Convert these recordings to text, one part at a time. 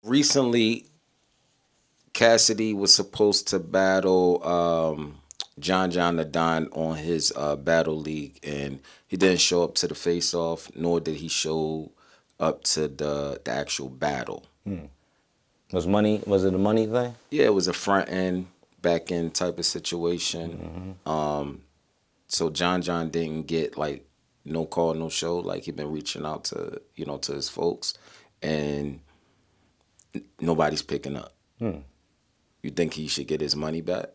Recently, Cassidy was supposed to battle John the Don on his battle league, and he didn't show up to the face off, nor did he show up to the actual battle. Was it a money thing? Yeah, it was a front end, back end type of situation. So John didn't get like no call, no show. Like he been reaching out to to his folks, and nobody's picking up. You think he should get his money back?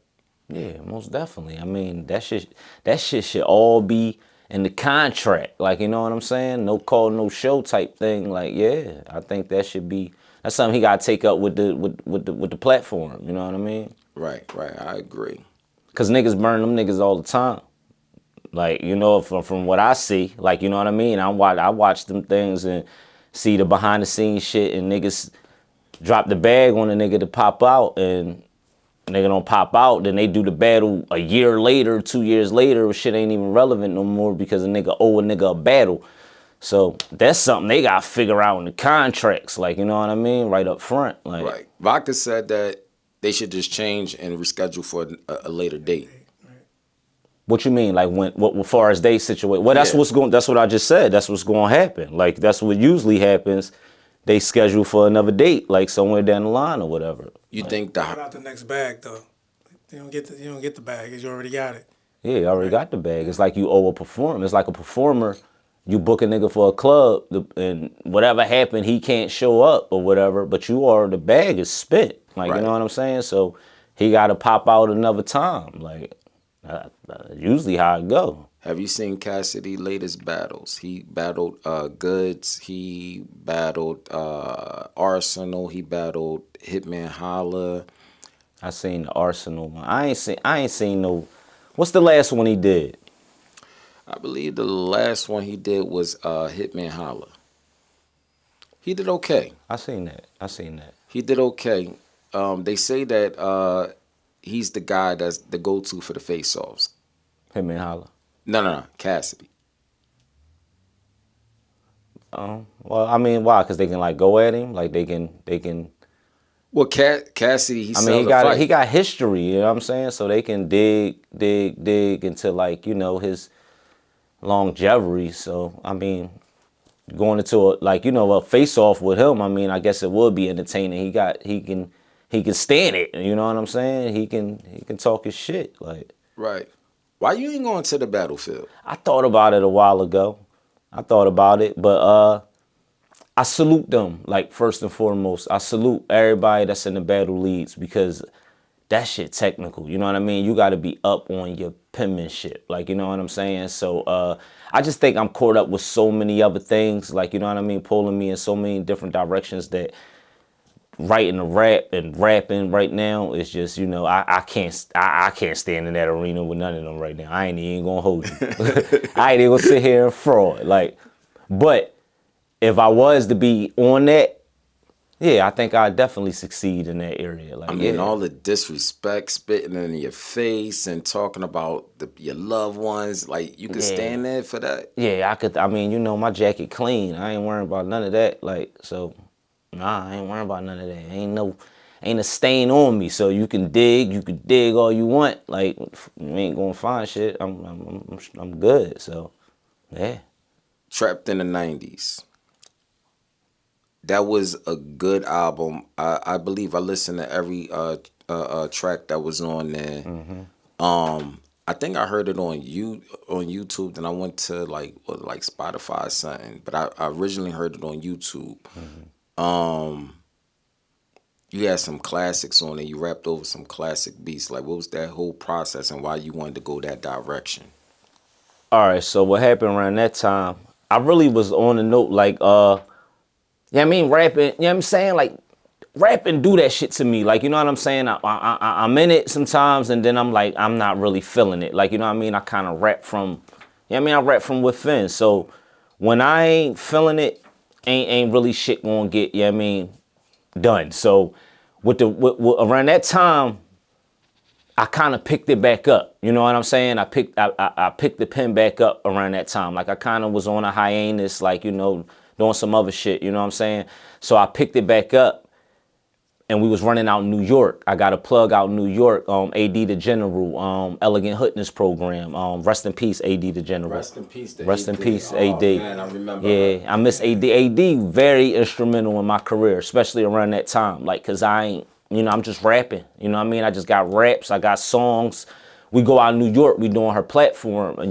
Yeah, most definitely. I mean, that shit should all be in the contract. Like, you know what I'm saying? No call, no show type thing. Like, yeah, I think that's something he gotta take up with the platform. You know what I mean? Right. I agree. Cause niggas burn them niggas all the time. Like, you know, from what I see, like, you know what I mean? I watch them things and see the behind the scenes shit, and niggas drop the bag on a nigga to pop out, and nigga don't pop out, then they do the battle a year later, 2 years later, shit ain't even relevant no more because a nigga owe a nigga a battle. So that's something they gotta figure out in the contracts, like, you know what I mean, right up front. Like, Right. Vodka said that they should just change and reschedule for a later date. what you mean? Like, what as far as they situation? Well, that's Yeah. that's what I just said. That's what's gonna happen. Like, that's what usually happens. They schedule for another date, like somewhere down the line or whatever. You Like, think What about the next bag though? You don't get the bag because you already got it. yeah, you already got the bag. It's like you owe a performer. It's like a performer. You book a nigga for a club, and whatever happened, he can't show up or whatever. But the bag is spent. Like, Right. you know what I'm saying? So he got to pop out another time. Like, usually how it go. Have you seen Cassidy latest battles? He battled Goods. He battled Arsenal. He battled Hitman Holla. I seen the Arsenal one. I ain't seen no. What's the last one he did? I believe the last one he did was Hitman Holla. He did okay. I seen that. He did okay. They say that he's the guy that's the go-to for the face-offs. Him and Holla. No, Cassidy. Well, I mean, why? Because they can like go at him. Like they can. Well, Cassidy, he I mean, fight. he got history. You know what I'm saying? So they can dig into, like, you know, his longevity. So I mean, going into a face off with him, I mean, I guess it would be entertaining. He can stand it. You know what I'm saying? He can talk his shit. Like, Right. Why you ain't going to the battlefield? I thought about it a while ago. But I salute them. Like, first and foremost, I salute everybody that's in the battle leagues, because that shit technical. You know what I mean? You got to be up on your penmanship. Like, you know what I'm saying? So I just think I'm caught up with so many other things. Like, you know what I mean? Pulling me in so many different directions that writing a rap and rapping right now is just, you know, I can't stand in that arena with none of them right now. I ain't even gonna hold you. I ain't even gonna sit here and fraud. Like, but if I was to be on that, yeah, I think I'd definitely succeed in that area. Like, I mean, yeah. all the disrespect, spitting in your face and talking about your loved ones. Like, you could stand there for that? Yeah, I could. I mean, you know, my jacket clean. I ain't worrying about none of that. Like, so, nah, I ain't worrying about none of that. Ain't a stain on me. So you can dig all you want. Like, you ain't gonna find shit. I'm good. So, yeah. Trapped in the 90s. That was a good album. I believe I listened to every track that was on there. I think I heard it on YouTube. Then I went to like Spotify or something. But I originally heard it on YouTube. You had some classics on it. You rapped over some classic beats. Like, what was that whole process and why you wanted to go that direction? All right. So what happened around that time? I really was on the note like, yeah, I mean, rapping. You know what I'm saying? Like, rapping do that shit to me. Like, you know what I'm saying? I'm in it sometimes, and then I'm like, I'm not really feeling it. Like, you know what I mean? I kind of rap from, you know what I mean? I rap from within. So when I ain't feeling it, ain't really shit gonna get, you know what I mean, done. So with around that time, I kind of picked it back up. You know what I'm saying? I picked the pen back up around that time. Like, I kind of was on a hiatus, like, you know, doing some other shit. You know what I'm saying? So I picked it back up, and we was running out in New York. I got a plug out in New York. AD the General, Elegant Hoodness Program. Rest in peace, AD the General. Rest in peace, to Rest in AD. peace, Oh, AD. man, I remember Yeah, her. I miss AD. AD very instrumental in my career, especially around that time. Like, cause I ain't, I'm just rapping. You know what I mean? I just got raps. I got songs. We go out in New York. We doing her platform, and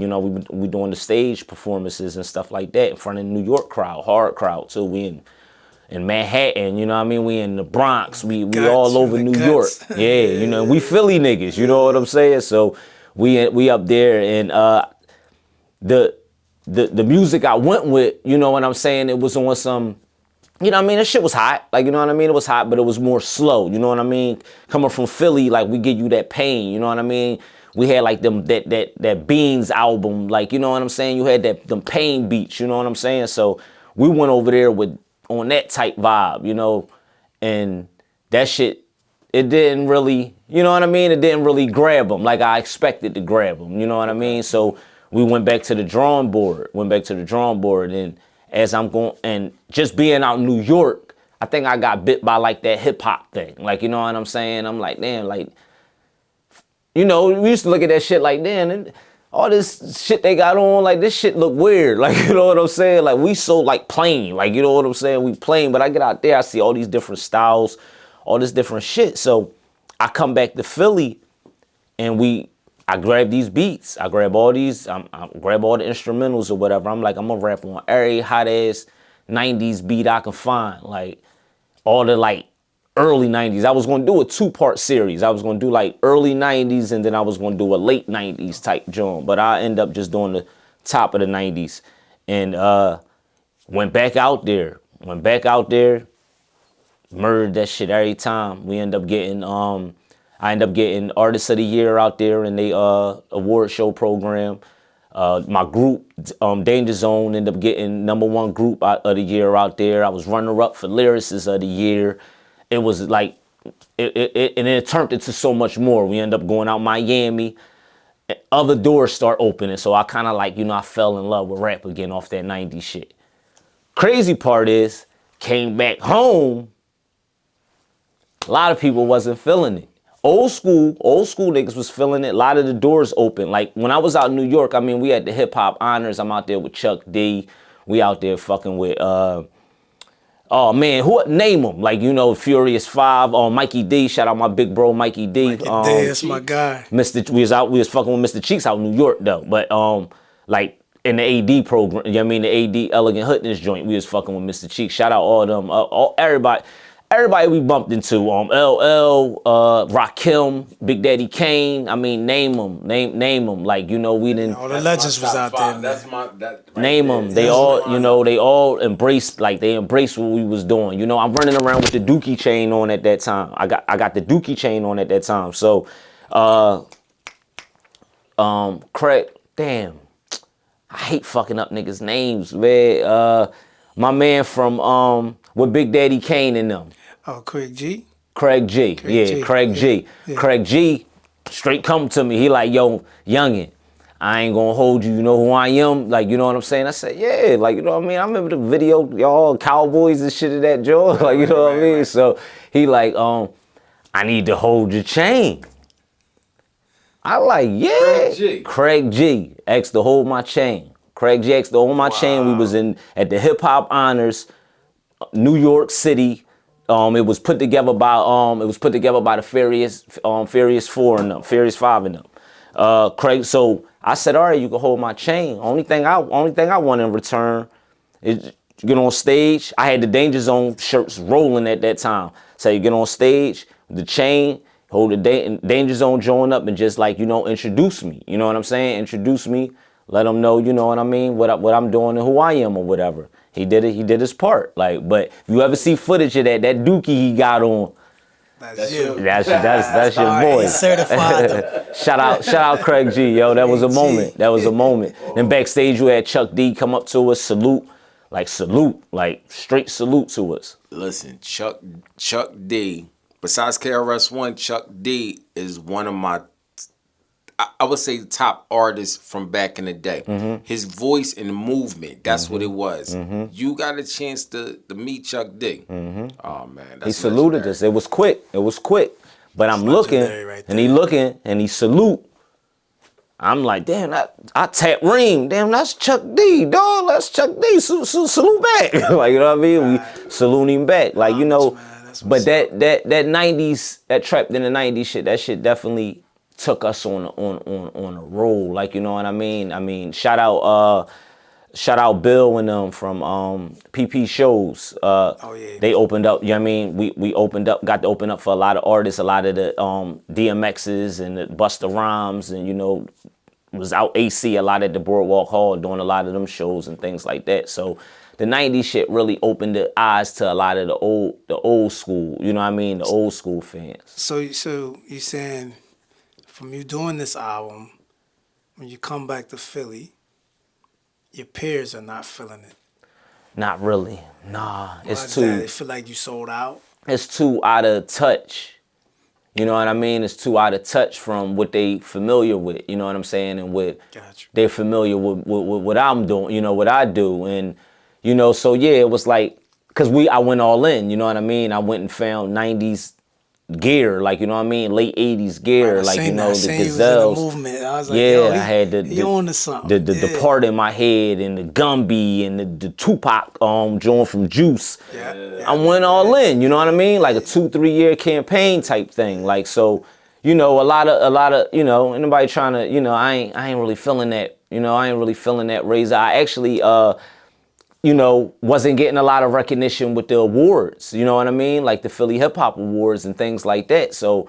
we doing the stage performances and stuff like that in front of the New York crowd, hard crowd too. We in Manhattan, you know what I mean? We in the Bronx, we all over New York. Yeah, we Philly niggas, you know what I'm saying? So we up there, and the music I went with, you know what I'm saying, it was on some, you know what I mean, that shit was hot. Like, you know what I mean? It was hot, but it was more slow, you know what I mean? Coming from Philly, like, we give you that pain, you know what I mean? We had like that Beans album, like, you know what I'm saying? You had them pain beats, you know what I'm saying? So we went over there on that type vibe, and that shit, it didn't really, you know what I mean? It didn't really grab them like I expected to grab them, you know what I mean? So we went back to the drawing board, and as I'm going, and just being out in New York, I think I got bit by like that hip hop thing. Like, you know what I'm saying? I'm like, damn, like, we used to look at that shit like, damn, and all this shit they got on, like, this shit look weird. Like, you know what I'm saying? Like, we so, like, plain. Like, you know what I'm saying? We plain, but I get out there, I see all these different styles, all this different shit. So I come back to Philly, and I grab these beats. I grab all these, I grab all the instrumentals or whatever. I'm like, I'm gonna rap on every hot-ass 90s beat I can find. Like, all the, like, early 90s. I was going to do a 2-part series. I was going to do like early 90s, and then I was going to do a late 90s type joint. But I end up just doing the top of the 90s. And went back out there, murdered that shit every time. We end up getting, I end up getting Artist of the Year out there in the award show program. My group, Danger Zone, ended up getting #1 group of the year out there. I was runner-up for Lyricist of the Year. It was like, and it turned into so much more. We end up going out Miami. Other doors start opening. So I kind of like, I fell in love with rap again off that 90s shit. Crazy part is, came back home, a lot of people wasn't feeling it. Old school niggas was feeling it. A lot of the doors open. Like, when I was out in New York, I mean, we had the hip hop honors. I'm out there with Chuck D. We out there fucking with, oh man, who name them? Like, Furious 5, Mikey D. Shout out my big bro, Mikey D. Mikey D, that's my guy. We was fucking with Mr. Cheeks out in New York though. But like in the AD program, you know what I mean, the AD Elegant Hoodness joint, we was fucking with Mr. Cheeks. Shout out all them, everybody we bumped into, LL, Rakim, Big Daddy Kane. I mean, name them. Like, we didn't. All the legends was out there. That's right, name them. They all, they all embraced, like, they embraced what we was doing. I'm running around with the Dookie chain on at that time. I got the Dookie chain on at that time. So, Craig, damn, I hate fucking up niggas' names, man. My man from with Big Daddy Kane and them. Oh, Craig G. Craig G. Craig G. Yeah. Craig G. Straight come to me. He like, yo, youngin', I ain't gonna hold you. You know who I am? Like, you know what I'm saying? I said, yeah. Like, you know what I mean? I remember the video, y'all Cowboys and shit of that joint. Like, you know what I mean? So he like, I need to hold your chain. I like, yeah. Craig G. Asked to hold my chain. Craig G. asked to hold my chain. We was at the Hip Hop Honors, New York City. It was put together by the Furious 4 and them, Furious 5 and them. Craig, so I said, all right, you can hold my chain. Only thing I want in return is you get on stage. I had the Danger Zone shirts rolling at that time. So you get on stage, the chain, hold the Danger Zone joint up, and just like, introduce me. You know what I'm saying? Introduce me. Let them know, you know what I mean, what I'm doing and who I am or whatever. He did it. He did his part. Like, but if you ever see footage of that Dookie he got on, That's you. That's your boy. He's certified. Shout out Craig G, yo. That was a moment. Then backstage you had Chuck D come up to us, salute, like straight salute to us. Listen, Chuck D, besides KRS-One, Chuck D is one of my, I would say the top artist from back in the day. His voice and movement, that's what it was. You got a chance to meet Chuck D. Oh man, that's He saluted legendary. us. It was quick. It was quick. But I'm looking, legendary right and he there. looking, and he salute. I'm like, damn, I tap ring. Damn, that's Chuck D, dog. That's Chuck D. Salute back. Like, you know what I mean? We salute him back. Like, you know, That's but what's up. that 90s, that trapped in the 90s shit, that shit definitely took us on a roll. Like, you know what I mean? I mean, shout out Bill and them from PP shows. Oh, yeah. They opened up, you know what I mean? We opened up, got to open up for a lot of artists, a lot of the DMXs and the Busta Rhymes, and you know, was out AC a lot at the Boardwalk Hall doing a lot of them shows and things like that. So the 90s shit really opened the eyes to a lot of the old school, you know what I mean? The old school fans. So you saying from you doing this album, when you come back to Philly, your peers are not feeling it. Not really. Nah, Why it's is too. that? They feel like you sold out. It's too out of touch. You know what I mean? It's too out of touch from what they familiar with, you know what I'm saying? And what Got you. they're familiar with what I'm doing, you know, what I do. And, you know, so yeah, it was like, cause I went all in, you know what I mean? I went and found 90s gear, like, you know what I mean? Late 80s gear, Right, I like, seen you that. know, I the seen you was in the Gazelles. movement. I was like, Yeah, yo, I had he on to something. the part in my head and the Gumby and the Tupac joint from Juice. Yeah. I went all in, you know what I mean? Like a 2-3 year campaign type thing. Like, so, you know, a lot of, you know, anybody trying to, you know, I ain't really feeling that, you know, I ain't really feeling that razor. I actually, you know, wasn't getting a lot of recognition with the awards, you know what I mean? Like the Philly Hip Hop Awards and things like that. So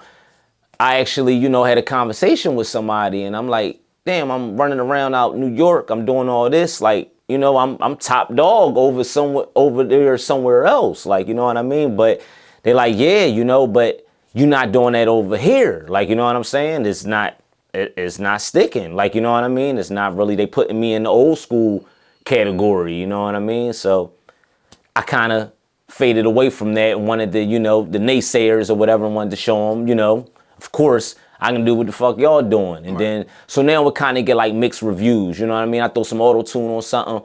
I actually, you know, had a conversation with somebody and I'm like, damn, I'm running around out New York. I'm doing all this. Like, you know, I'm top dog over there somewhere else. Like, you know what I mean? But they're like, yeah, you know, but you're not doing that over here. Like, you know what I'm saying? It's not sticking. Like, you know what I mean? It's not really, they putting me in the old school category, you know what I mean? So I kind of faded away from that and wanted to, you know, the naysayers or whatever, wanted to show them, you know, of course, I can do what the fuck y'all doing. And then, so now we kind of get like mixed reviews, you know what I mean? I throw some auto-tune on something,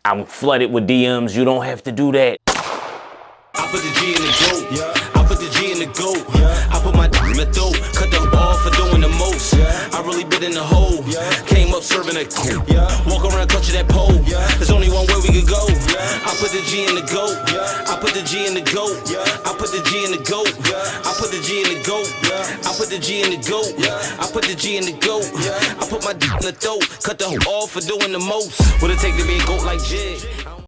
I'm flooded with DMs, you don't have to do that. I put the G in the goat, yeah. I put the G in the goat, yeah. I put my D in the throat, cut them off for doing the most, yeah. I really been in the hole, yeah. Came up serving a yeah. Walk around clutching that pole, yeah. There's only one way we could go, yeah. I put the G in the goat, yeah. I put the G in the goat, yeah. I put the G in the goat, yeah. I put the G in the goat, yeah. I put the G in the goat, yeah. I put the G in the goat, yeah. I put my D in the throat, cut the off for doing the most. What it take to be a goat like Jig?